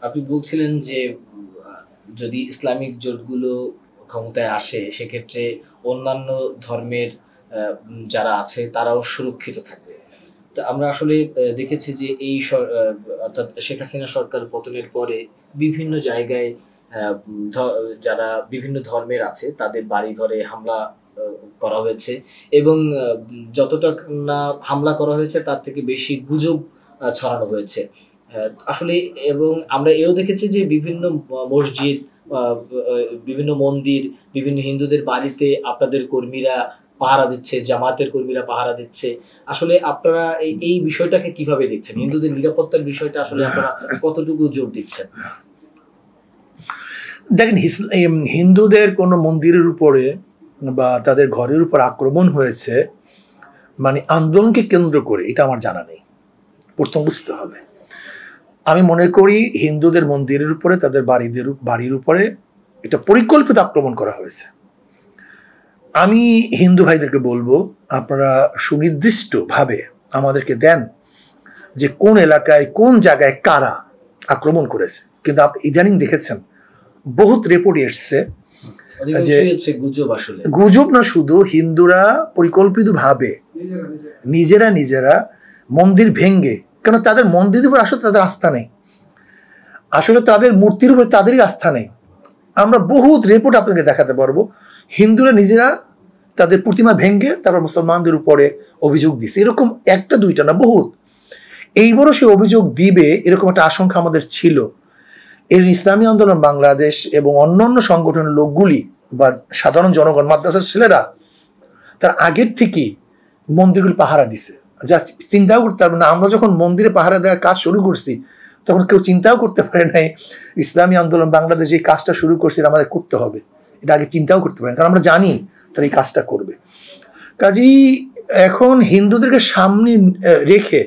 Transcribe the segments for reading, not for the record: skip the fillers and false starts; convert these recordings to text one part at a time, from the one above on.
আপনি বলছিলেন যে যদি ইসলামিক জোটগুলো ক্ষমতায় আসে সেক্ষেত্রে অন্যান্য ধর্মের যারা আছে তারাও সুরক্ষিত থাকবে। তো আমরা আসলে দেখেছি যে অর্থাৎ শেখ হাসিনা সরকার পতনের পরে বিভিন্ন জায়গায় যারা বিভিন্ন ধর্মের আছে তাদের বাড়িঘরে হামলা করা হয়েছে এবং যতটা না হামলা করা হয়েছে তার থেকে বেশি গুজব ছড়ানো হয়েছে আসলে। এবং আমরা এও দেখেছি যে বিভিন্ন মসজিদ, বিভিন্ন মন্দির, বিভিন্ন হিন্দুদের বাড়িতে আপনাদের কর্মীরা পাহারা দিচ্ছে, জামাতের কর্মীরা পাহারা দিচ্ছে। আসলে আপনারা এই বিষয়টাকে কিভাবে দেখছেন? হিন্দুদের নিরাপত্তার বিষয়টা আসলে আপনারা কতটুকু জোর দিচ্ছেন? দেখেন, হিন্দুদের কোনো মন্দিরের উপরে বা তাদের ঘরের উপর আক্রমণ হয়েছে মানে আন্দোলনকে কেন্দ্র করে, এটা আমার জানা নেই। প্রথম বুঝতে হবে, আমি মনে করি হিন্দুদের মন্দিরের উপরে, তাদের বাড়ির উপরে এটা পরিকল্পিত আক্রমণ করা হয়েছে। আমি হিন্দু ভাইদেরকে বলবো, আপনারা সুনির্দিষ্টভাবে আমাদেরকে দেন যে কোন এলাকায় কোন জায়গায় কারা আক্রমণ করেছে। কিন্তু আপনি ইদানিং দেখেছেন বহুত রিপোর্ট এসছে যে গুজব না, শুধু হিন্দুরা পরিকল্পিতভাবে নিজেরা মন্দির ভেঙ্গে, কেন তাদের মন্দিরের উপর আসলে তাদের আস্থা নেই, আসলে তাদের মূর্তির উপর তাদেরই আস্থা নেই। আমরা বহুত রিপোর্ট আপনাকে দেখাতে পারবো, হিন্দুরা নিজেরা তাদের প্রতিমা ভেঙ্গে তারপর মুসলমানদের উপরে অভিযোগ দিচ্ছে। এরকম একটা দুইটা না, বহুত। এইবারও সে অভিযোগ দিবে এরকম একটা আশঙ্কা আমাদের ছিল। এর ইসলামী আন্দোলন বাংলাদেশ এবং অন্যান্য সংগঠনের লোকগুলি বা সাধারণ জনগণ, মাদ্রাসার ছেলেরা তার আগের থেকেই মন্দিরগুলি পাহারা দিছে। যা চিন্তাও করতে পারবে না, আমরা যখন মন্দিরে পাহারা দেওয়ার কাজ শুরু করছি তখন কেউ চিন্তাও করতে পারে নাই ইসলামী আন্দোলন বাংলাদেশ এই কাজটা শুরু করছে, আমাদের করতে হবে, এটা আগে চিন্তাও করতে পারে, কারণ আমরা জানি তারা এই কাজটা করবে। কাজেই এখন হিন্দুদেরকে সামনে রেখে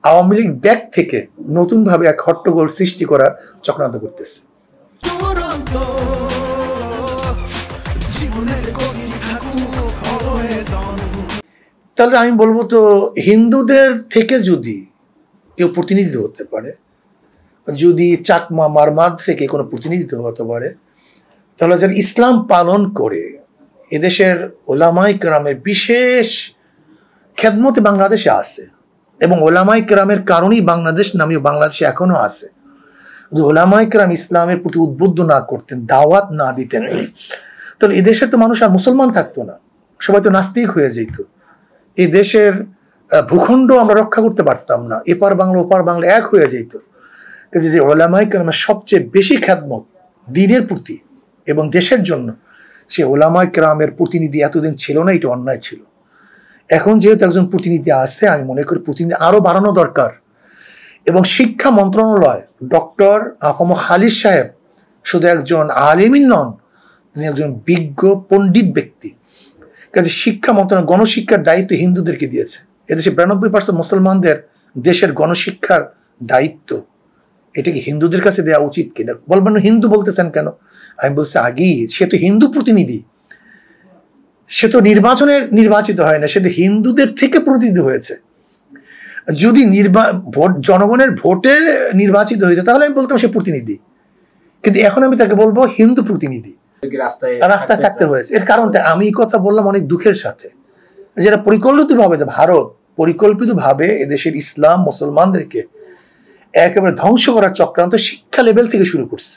আওয়ামী লীগ ব্যাক থেকে নতুনভাবে এক হট্টগোল সৃষ্টি করার চক্রান্ত করতেছে। তাহলে আমি বলবো, তো হিন্দুদের থেকে যদি কেউ প্রতিনিধিত্ব হতে পারে, যদি চাকমা মারমাদ থেকে কোনো প্রতিনিধিত্ব হতে পারে, তাহলে যারা ইসলাম পালন করে এদেশের ওলামায়ে কেরামের বিশেষ খেদমতে বাংলাদেশে আছে এবং ওলামায়ে কেরামের কারণেই বাংলাদেশ নামীয় বাংলাদেশে এখনো আছে। যদি ওলামায়ে কেরাম ইসলামের প্রতি উদ্বুদ্ধ না করতেন, দাওয়াত না দিতেন, তাহলে এদেশের তো মানুষ আর মুসলমান থাকতো না, সবাই তো নাস্তিক হয়ে যেত। এই দেশের ভূখণ্ড আমরা রক্ষা করতে পারতাম না, এপার বাংলা ওপার বাংলা এক হয়ে যেত। যে ওলামায়ে কেরামের সবচেয়ে বেশি খেদমত দ্বীনের প্রতি এবং দেশের জন্য, সে ওলামায়ে কেরামের প্রতিনিধি এতদিন ছিল না, এটা অন্যায় ছিল। এখন যেহেতু একজন প্রতিনিধি আছে, আমি মনে করি প্রতিনিধি আরো বাড়ানো দরকার। এবং শিক্ষা মন্ত্রণালয়, ডক্টর আফম খালিদ সাহেব শুধু একজন আলেমিন নন, তিনি একজন বিজ্ঞ পণ্ডিত ব্যক্তি। কাজে শিক্ষা মন্ত্রণালয় গণশিক্ষার দায়িত্ব হিন্দুদেরকে দিয়েছে। এদেশে 92% মুসলমানদের দেশের গণশিক্ষার দায়িত্ব, এটা কি হিন্দুদের কাছে দেওয়া উচিত কিনা? বলবেন হিন্দু বলতেছেন কেন? আমি বলছি আগেই, সে তো হিন্দু প্রতিনিধি, সে তো নির্বাচিত হয় না, সে তো হিন্দুদের থেকে প্রতিনিধি হয়েছে। যদি জনগণের ভোটে নির্বাচিত হয়েছে তাহলে আমি বলতাম সে প্রতিনিধি, কিন্তু এখন আমি তাকে বলবো হিন্দু প্রতিনিধি, রাস্তায় থাকতে হয়েছে। এর কারণটা আমি কথা বললাম অনেক দুঃখের সাথে, যেটা পরিকল্পিতভাবে, ভারত পরিকল্পিতভাবে এদেশের ইসলাম মুসলমানদেরকে একেবারে ধ্বংস করার চক্রান্ত শিক্ষা লেভেল থেকে শুরু করছে।